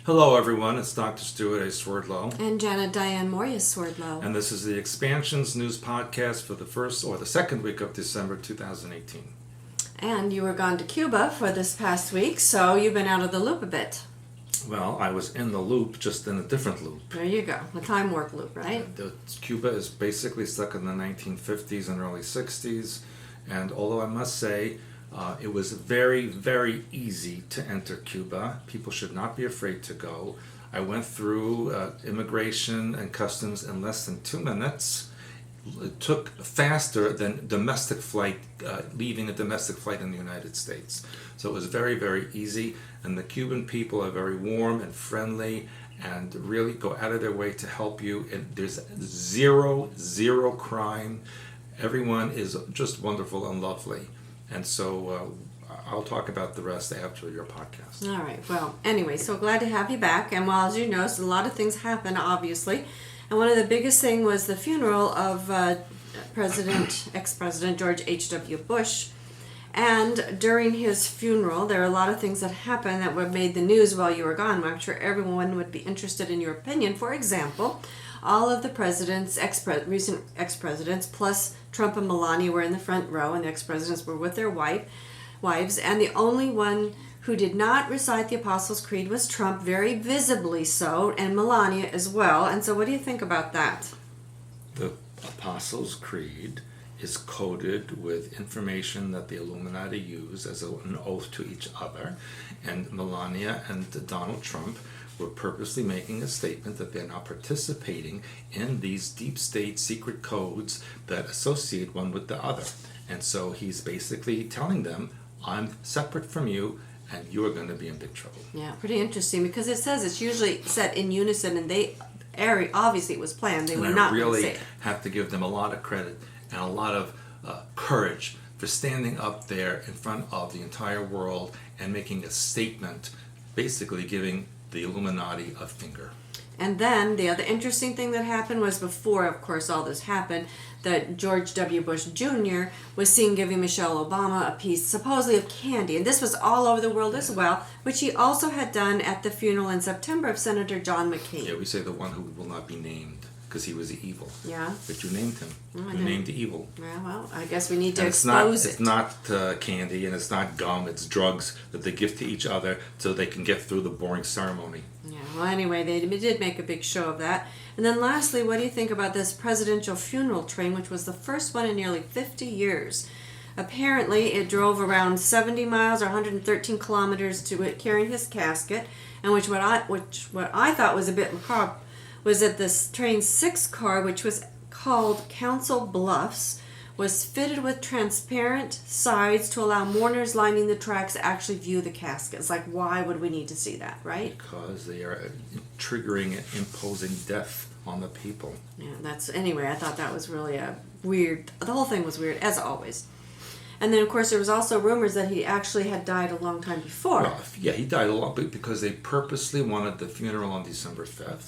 Hello, everyone. It's Dr. Stuart A. Swerdlow. And Janet Diane Moria Swerdlow. And this is the Expansions News Podcast for the first or the second week of December 2018. And you were gone to Cuba for this past week, so you've been out of the loop a bit. Well, I was in the loop, just in a different loop. There you go. A time warp loop, right? Cuba is basically stuck in the 1950s and early 60s. And although I must say, it was very, very easy to enter Cuba. People should not be afraid to go. I went through immigration and customs in less than 2 minutes. It took faster than domestic flight, leaving a domestic flight in the United States. So it was very, very easy. And the Cuban people are very warm and friendly and really go out of their way to help you. And there's zero crime. Everyone is just wonderful and lovely. And so I'll talk about the rest after your podcast. All right. Well, anyway, so glad to have you back. And well, as you know, so a lot of things happen, obviously. And one of the biggest thing was the funeral of ex-President George H.W. Bush. And during his funeral, there are a lot of things that happened that made the news while you were gone. I'm sure everyone would be interested in your opinion. For example, all of the presidents, recent ex-presidents, plus Trump and Melania were in the front row, and the ex-presidents were with their wives. And the only one who did not recite the Apostles' Creed was Trump, very visibly so, and Melania as well. And so what do you think about that? The Apostles' Creed is coded with information that the Illuminati use as an oath to each other. And Melania and Donald Trump were purposely making a statement that they're not participating in these deep state secret codes that associate one with the other. And so he's basically telling them, I'm separate from you, and you're going to be in big trouble. Yeah, pretty interesting, because it says it's usually set in unison, and obviously it was planned. They were not going to say it. I really have to give them a lot of credit and a lot of courage for standing up there in front of the entire world and making a statement, basically giving the Illuminati a finger. And then the other interesting thing that happened was, before, of course, all this happened, that George W. Bush Jr. was seen giving Michelle Obama a piece, supposedly, of candy. And this was all over the world as well, which he also had done at the funeral in September of Senator John McCain. Yeah, we say the one who will not be named, because he was evil. Yeah. But you named him. You named the evil. Yeah, well, I guess we need to expose it. It's not candy, and it's not gum. It's drugs that they give to each other so they can get through the boring ceremony. Yeah, well, anyway, they did make a big show of that. And then lastly, what do you think about this presidential funeral train, which was the first one in nearly 50 years? Apparently, it drove around 70 miles or 113 kilometers to it, carrying his casket, and what I thought was a bit macabre was that this train's sixth car, which was called Council Bluffs, was fitted with transparent sides to allow mourners lining the tracks to actually view the caskets. Like, why would we need to see that, right? Because they are triggering and imposing death on the people. Yeah, anyway, I thought that was really weird. The whole thing was weird, as always. And then, of course, there was also rumors that he actually had died a long time before. Well, yeah, he died a lot because they purposely wanted the funeral on December 5th.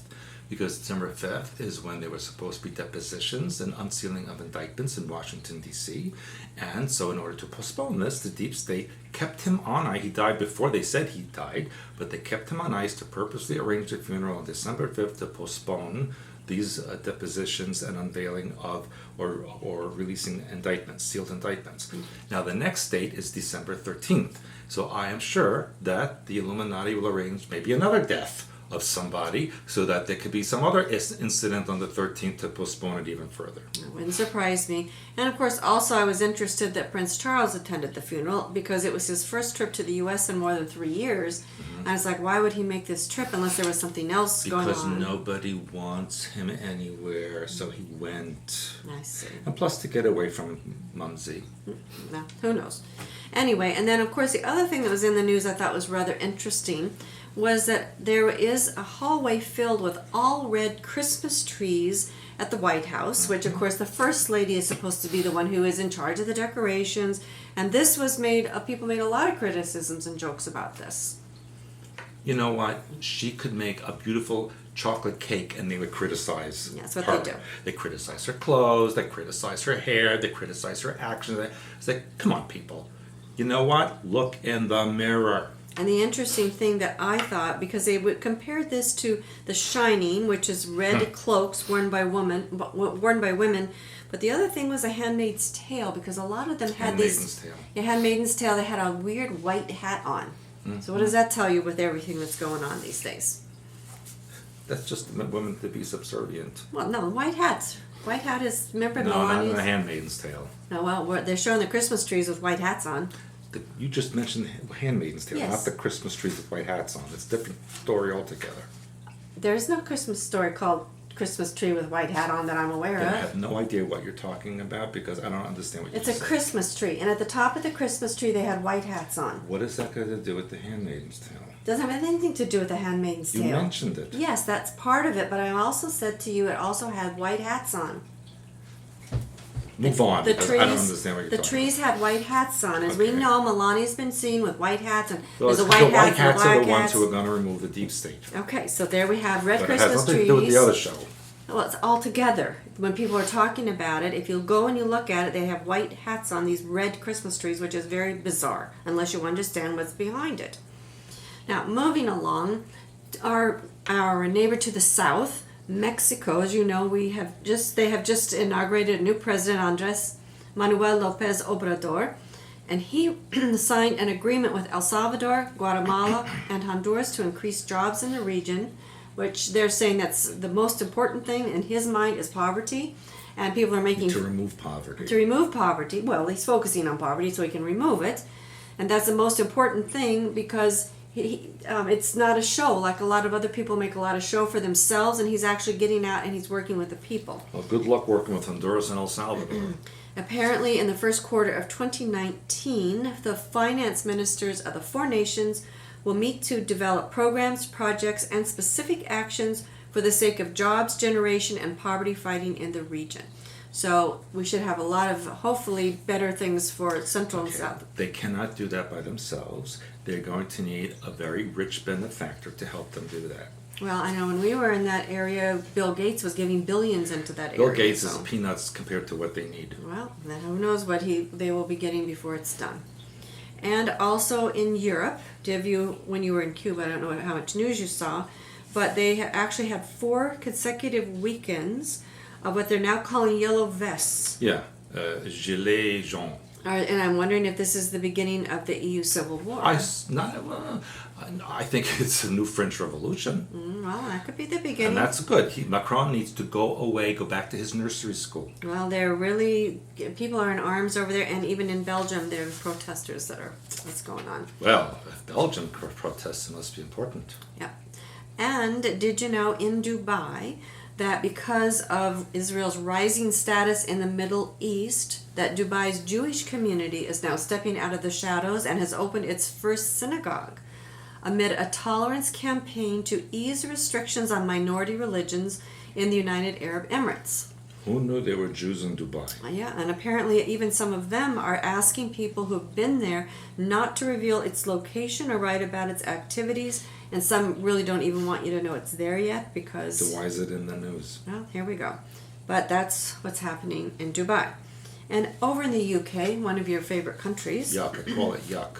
Because December 5th is when there were supposed to be depositions and unsealing of indictments in Washington, D.C. And so in order to postpone this, the deep state kept him on ice. He died before they said he died, but they kept him on ice to purposely arrange the funeral on December 5th to postpone these depositions and unveiling of or releasing indictments, sealed indictments. Mm-hmm. Now the next date is December 13th. So I am sure that the Illuminati will arrange maybe another death of somebody so that there could be some other incident on the 13th to postpone it even further. It wouldn't surprise me. And of course, also I was interested that Prince Charles attended the funeral, because it was his first trip to the U.S. in more than 3 years. Mm-hmm. And I was like, why would he make this trip unless there was something else going on? Because nobody wants him anywhere, so he went. I see. And plus to get away from Mumsy. No, who knows? Anyway, and then of course the other thing that was in the news I thought was rather interesting was that there is a hallway filled with all red Christmas trees at the White House, which of course the First Lady is supposed to be the one who is in charge of the decorations. And this was people made a lot of criticisms and jokes about this. You know what? She could make a beautiful chocolate cake and they would criticize Yeah, that's what her. they do. They criticize her clothes, they criticize her hair, they criticize her actions. It's like, come on, people. You know what? Look in the mirror. And the interesting thing that I thought, because they would compare this to The Shining, which is red cloaks worn by women, but the other thing was A Handmaid's Tale, because a lot of them had Handmaid's Tale. Yeah, Handmaid's Tale. They had a weird white hat on. So what does that tell you with everything that's going on these days? That's just women to be subservient. Well, no, white hats. White hat is, remember No, not in Melania's? The Handmaid's Tale. No, well, they're showing the Christmas trees with white hats on. You just mentioned Handmaid's Tale, Yes. not the Christmas trees with white hats on. It's a different story altogether. There's no Christmas story called Christmas Tree with White Hat on that I'm aware I of. have no idea what you're talking about because I don't understand what you're It's a saying. Christmas tree, and at the top of the Christmas tree they had white hats on. What is that got to do with The Handmaid's Tale? Doesn't have anything to do with The Handmaid's You Tale. mentioned it. Yes, that's part of it, but I also said to you it also had white hats on. Move on, because I don't understand what you're The talking trees had white hats on. As we Okay. know, Melania's been seen with white hats, and Well, there's a the white white hats hats and are black the ones hats. who are going to remove the deep state. Okay, so there we have red But it has Christmas nothing trees. to do with the other show. Well, it's all together. When people are talking about it, if you go and you look at it, they have white hats on these red Christmas trees, which is very bizarre, unless you understand what's behind it. Now, moving along, our neighbor to the south, Mexico, as you know, they have just inaugurated a new president, Andres Manuel Lopez Obrador, and he signed an agreement with El Salvador, Guatemala, and Honduras to increase jobs in the region, which they're saying that's the most important thing in his mind is poverty, and people are making To remove poverty. to remove poverty. Well, he's focusing on poverty so he can remove it, and that's the most important thing because it's not a show like a lot of other people make a lot of show for themselves, and he's actually getting out and he's working with the people. Well, good luck working with Honduras and El Salvador. Apparently, in the first quarter of 2019, the finance ministers of the four nations will meet to develop programs, projects, and specific actions for the sake of jobs generation and poverty fighting in the region. So we should have a lot of, hopefully, better things for Central and South. They cannot do that by themselves. They're going to need a very rich benefactor to help them do that. Well, I know when we were in that area, Bill Gates was giving billions into that area. Bill Gates so. is peanuts compared to what they need. Well, then who knows what they will be getting before it's done. And also in Europe, when you were in Cuba, I don't know how much news you saw, but they actually had 4 consecutive weekends of what they're now calling yellow vests. Yeah, gilets jaunes. And I'm wondering if this is the beginning of the EU Civil War. I think it's a new French Revolution. Well, that could be the beginning. And that's good. Macron needs to go back to his nursery school. Well, people are in arms over there, and even in Belgium, there are protesters what's going on. Well, if Belgium protests, it must be important. Yeah. And did you know in Dubai that because of Israel's rising status in the Middle East, that Dubai's Jewish community is now stepping out of the shadows and has opened its first synagogue amid a tolerance campaign to ease restrictions on minority religions in the United Arab Emirates. Who knew there were Jews in Dubai? Yeah, and apparently even some of them are asking people who've been there not to reveal its location or write about its activities, and some really don't even want you to know it's there yet because... So why is it in the news? Well, here we go. But that's what's happening in Dubai. And over in the UK, one of your favorite countries... Yuck, I call it yuck.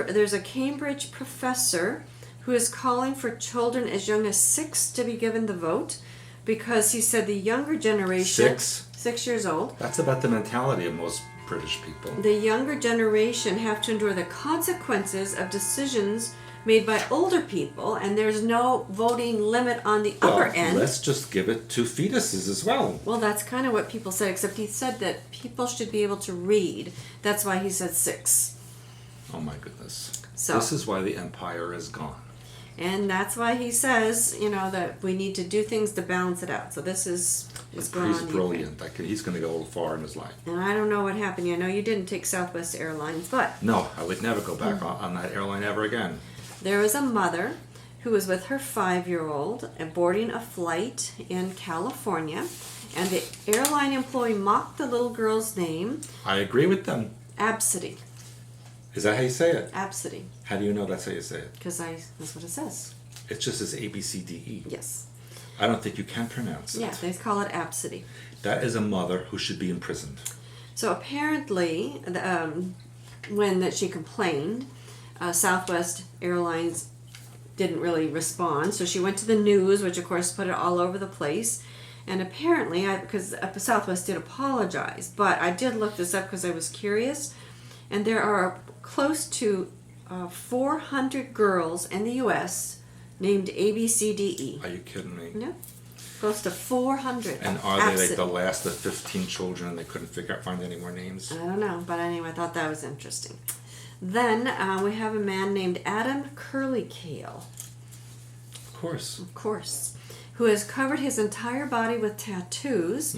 There's a Cambridge professor who is calling for children as young as 6 to be given the vote because he said the younger generation... 6 years old. That's about the mentality of most British people. The younger generation have to endure the consequences of decisions made by older people, and there's no voting limit on the upper end. Let's just give it to fetuses as well. Well, that's kind of what people said, except he said that people should be able to read. That's why he said 6. Oh my goodness. So, this is why the empire is gone. And that's why he says, that we need to do things to balance it out. So this is what's going on. He's brilliant. He's going to go far in his life. And I don't know what happened. I know you didn't take Southwest Airlines, but... No, I would never go back on that airline ever again. There was a mother who was with her 5-year-old and boarding a flight in California, and the airline employee mocked the little girl's name. I agree with them. Absidy. Is that how you say it? Absidy. How do you know that's how you say it? Because that's what it says. It just says A-B-C-D-E. Yes. I don't think you can pronounce it. Yeah, they call it absidy. That is a mother who should be imprisoned. So apparently, when she complained, Southwest Airlines didn't really respond. So she went to the news, which of course put it all over the place. And apparently, because Southwest did apologize, but I did look this up because I was curious. And there are close to 400 girls in the U.S. named ABCDE. Are you kidding me? No. Close to 400. And are they like the last of 15 children and they couldn't find any more names? I don't know, but anyway, I thought that was interesting. Then we have a man named Adam Kale. Of course. Who has covered his entire body with tattoos,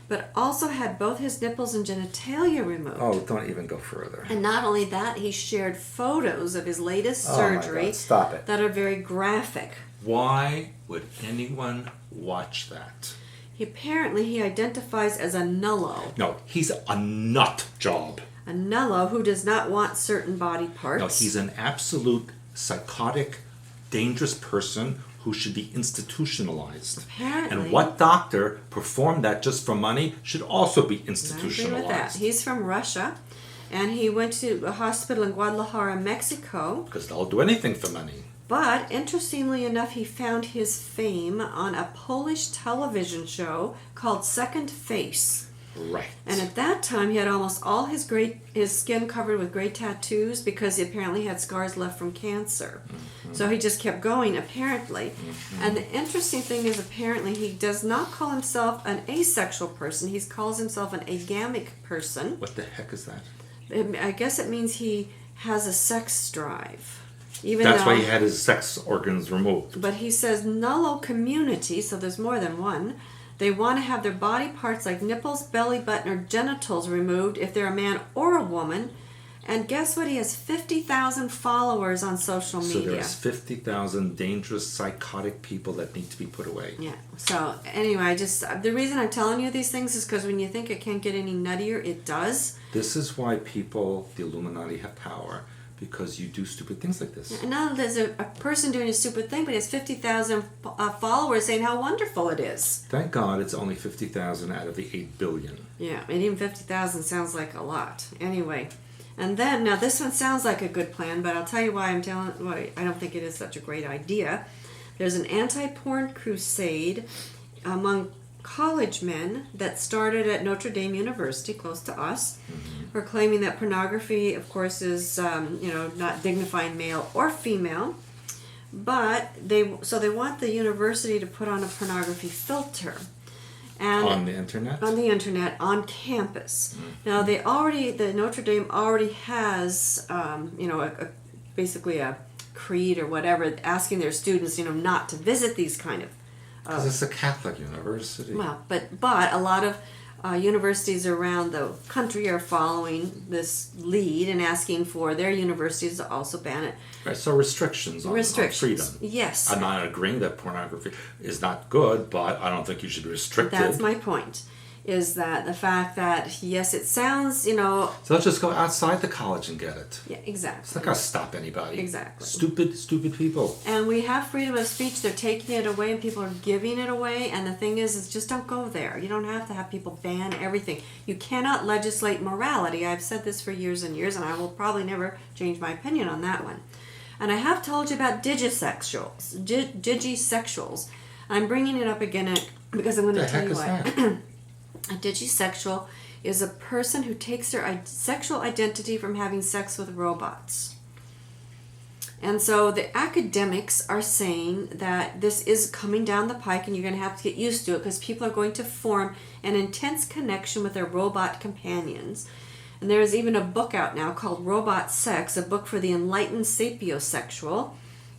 but also had both his nipples and genitalia removed. Oh, don't even go further. And not only that, he shared photos of his latest surgery. My God, stop it. That are very graphic. Why would anyone watch that? He identifies as a nullo. No, he's a nut job. A nullo who does not want certain body parts. No, he's an absolute psychotic, dangerous person who should be institutionalized. Apparently. And what doctor performed that just for money should also be institutionalized. I agree with that. He's from Russia, and he went to a hospital in Guadalajara, Mexico. Because they'll do anything for money. But, interestingly enough, he found his fame on a Polish television show called Second Face. Right. And at that time, he had almost all his skin covered with great tattoos because he apparently had scars left from cancer. Mm-hmm. So he just kept going, apparently. Mm-hmm. And the interesting thing is, apparently, he does not call himself an asexual person. He calls himself an agamic person. What the heck is that? I guess it means he has a sex drive. That's why he had his sex organs removed. But he says nullo community, so there's more than one. They want to have their body parts like nipples, belly button, or genitals removed if they're a man or a woman. And guess what? He has 50,000 followers on social media. So there's 50,000 dangerous, psychotic people that need to be put away. Yeah. So anyway, the reason I'm telling you these things is because when you think it can't get any nuttier, it does. This is why the Illuminati, have power. Because you do stupid things like this. And now there's a person doing a stupid thing, but he has 50,000 followers saying how wonderful it is. Thank God it's only 50,000 out of the 8 billion. Yeah, and even 50,000 sounds like a lot. Anyway, and then, now this one sounds like a good plan, but I'll tell you why I don't think it is such a great idea. There's an anti-porn crusade among college men that started at Notre Dame University, close to us, proclaiming that pornography, of course, is not dignifying male or female, but they want the university to put on a pornography filter. And on the internet? On the internet, on campus. Now, the Notre Dame already has, basically a creed or whatever, asking their students, not to visit these kind of. Because it's a Catholic university. Well, but a lot of universities around the country are following this lead and asking for their universities to also ban it. Right, so restrictions on freedom. Yes. I'm not agreeing that pornography is not good, but I don't think you should be restricted. That's my point. Is that the fact that, yes, it sounds, So let's just go outside the college and get it. Yeah, exactly. It's not going to stop anybody. Exactly. Stupid people. And we have freedom of speech. They're taking it away and people are giving it away. And the thing is just don't go there. You don't have to have people ban everything. You cannot legislate morality. I've said this for years and years, and I will probably never change my opinion on that one. And I have told you about Digisexuals. Digisexuals. I'm bringing it up again because I'm going to tell you why. A digisexual is a person who takes their sexual identity from having sex with robots. And so the academics are saying that this is coming down the pike and you're going to have to get used to it because people are going to form an intense connection with their robot companions. And there is even a book out now called Robot Sex, a book for the enlightened sapiosexual.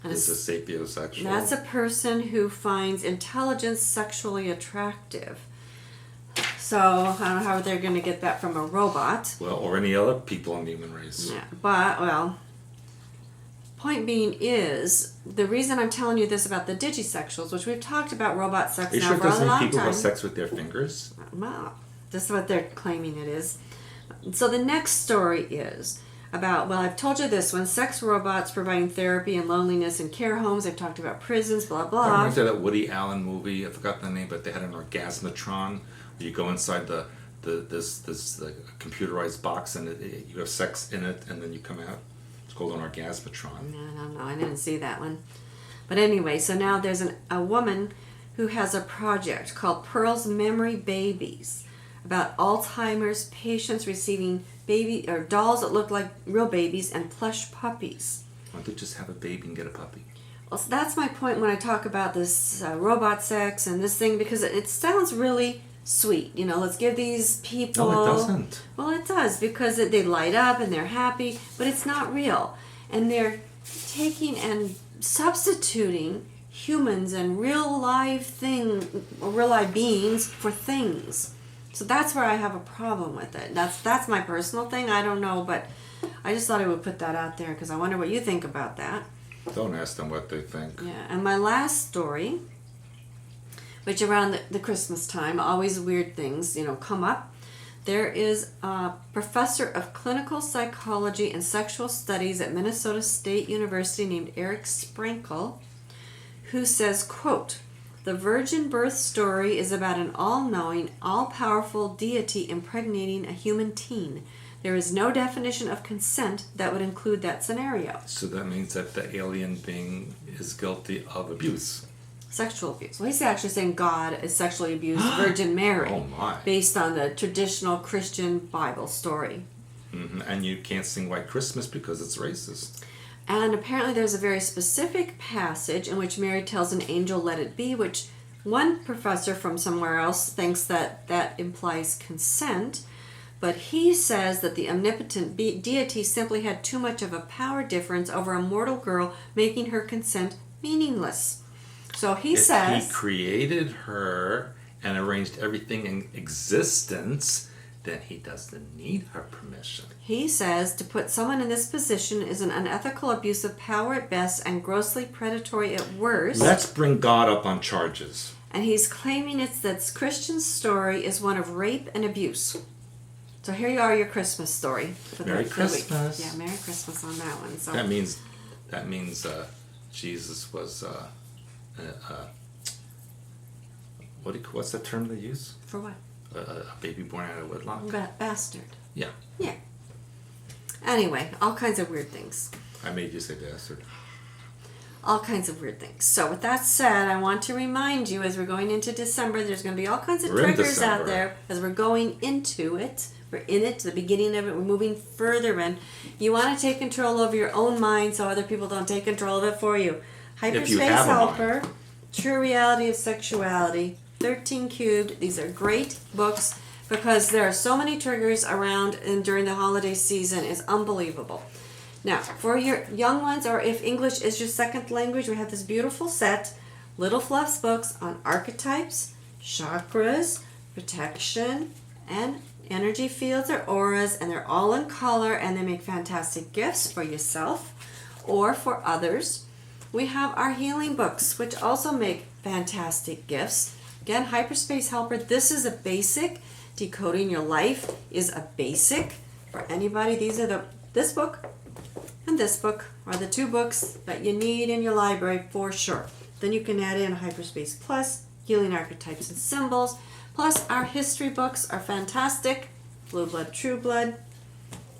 Is a sapiosexual? That's a person who finds intelligence sexually attractive. So, I don't know how they're going to get that from a robot. Well, or any other people in the human race. Yeah, but, point being is, the reason I'm telling you this about the digisexuals, which we've talked about robot sex now for a long time. Are you sure it doesn't people have sex with their fingers? Well, this is what they're claiming it is. So the next story is about, I've told you this one, sex robots providing therapy and loneliness in care homes. I've talked about prisons, blah, blah. I remember that Woody Allen movie, I forgot the name, but they had an orgasmatron. You go inside this computerized box and you have sex in it and then you come out. It's called an orgasmatron. No, I didn't see that one. But anyway, so now there's a woman who has a project called Pearl's Memory Babies about Alzheimer's patients receiving baby or dolls that look like real babies and plush puppies. Why don't they just have a baby and get a puppy? Well, so that's my point when I talk about this robot sex and this thing, because it sounds really sweet. You know, let's give these people... No, it doesn't. Well, it does, because they light up and they're happy, but it's not real. And they're taking and substituting humans and real live beings for things. So that's where I have a problem with it. That's my personal thing. I don't know, but I just thought I would put that out there because I wonder what you think about that. Don't ask them what they think. Yeah, and my last story, which around the Christmas time, always weird things, come up. There is a professor of clinical psychology and sexual studies at Minnesota State University named Eric Sprankle, who says, quote, "The virgin birth story is about an all-knowing, all-powerful deity impregnating a human teen. There is no definition of consent that would include that scenario." So that means that the alien being is guilty of abuse. Sexual abuse. Well, he's actually saying God is sexually abused Virgin Mary. Oh my. Based on the traditional Christian Bible story. Mm-hmm. And you can't sing White Christmas because it's racist. And apparently there's a very specific passage in which Mary tells an angel, "Let it be," which one professor from somewhere else thinks that implies consent. But he says that the omnipotent deity simply had too much of a power difference over a mortal girl, making her consent meaningless. So he says... If he created her and arranged everything in existence, then he doesn't need her permission. He says to put someone in this position is an unethical abuse of power at best and grossly predatory at worst. Let's bring God up on charges. And he's claiming that Christian story is one of rape and abuse. So here you are, your Christmas story. For Merry the Christmas. week. Yeah, Merry Christmas on that one. So That means Jesus was what's the term they use? for what? A baby born out of wedlock. Bastard. Yeah, Yeah. Anyway, all kinds of weird things. I made you say bastard. All kinds of weird things. So with that said, I want to remind you, as we're going into December, there's going to be all kinds of We're in triggers out December. there as we're going into it. We're in it, to the beginning of it. We're moving further in. You want to take control over your own mind so other people don't take control of it for you. Hyperspace have a Helper, True Reality of Sexuality, 13 Cubed. These are great books because there are so many triggers around and during the holiday season. It's unbelievable. Now, for your young ones, or if English is your second language, we have this beautiful set, Little Fluff's books on archetypes, chakras, protection, and energy fields or auras, and they're all in color, and they make fantastic gifts for yourself or for others. We have our healing books, which also make fantastic gifts. Again, Hyperspace Helper, this is a basic. Decoding Your Life is a basic for anybody. These are this book and this book are the two books that you need in your library for sure. Then you can add in Hyperspace Plus, Healing Archetypes and Symbols. Plus, our history books are fantastic. Blue Blood, True Blood,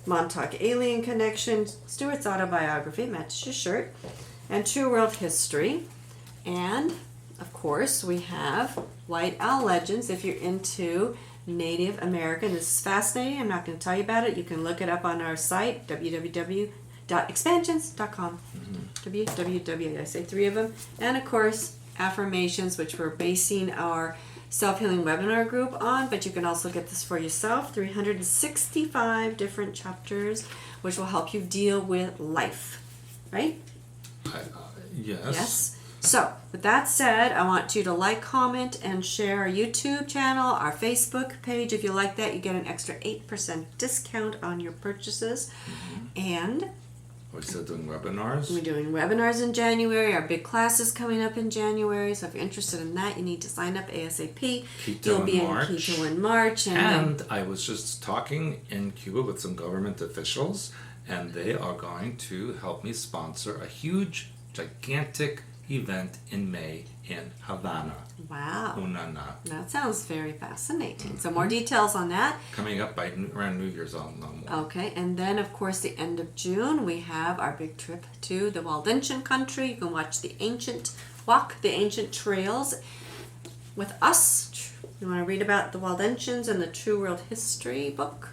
Montauk Alien Connection, Stuart's Autobiography, matches your shirt, and True World History. And, of course, we have White Owl Legends if you're into Native American. This is fascinating. I'm not going to tell you about it. You can look it up on our site, www.expansions.com. www, I say three of them. And, of course, affirmations, which we're basing our self-healing webinar group on, but you can also get this for yourself. 365 different chapters, which will help you deal with life. Right? Yes. Yes. So, with that said, I want you to like, comment, and share our YouTube channel, our Facebook page. If you like that, you get an extra 8% discount on your purchases. And We're still doing webinars. we're doing webinars in January. Our big class is coming up in January. So if you're interested in that, you need to sign up ASAP. Quito You'll in be March. in Quito in March. And I was just talking in Cuba with some government officials, and they are going to help me sponsor a huge, gigantic event in May in Havana. Wow. Unana. That sounds very fascinating. So more details on that. Coming up by around New Year's, I'll know more. Okay, and then of course the end of June we have our big trip to the Waldensian country. You can watch the ancient trails with us. You want to read about the Waldensians and the True World History book.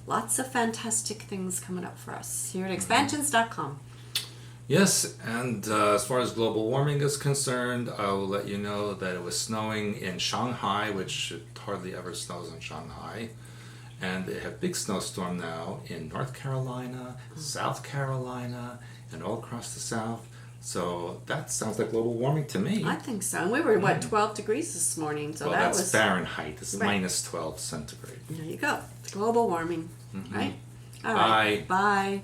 Lots of fantastic things coming up for us here at expansions.com. Yes, and as far as global warming is concerned, I will let you know that it was snowing in Shanghai, which it hardly ever snows in Shanghai. And they have big snowstorm now in North Carolina, South Carolina, and all across the South. So that sounds like global warming to me. I think so. And we were, 12 degrees this morning. So well, that that's was Fahrenheit. It's right. minus 12 centigrade. There you go. Global warming, right? All Bye. right. Bye.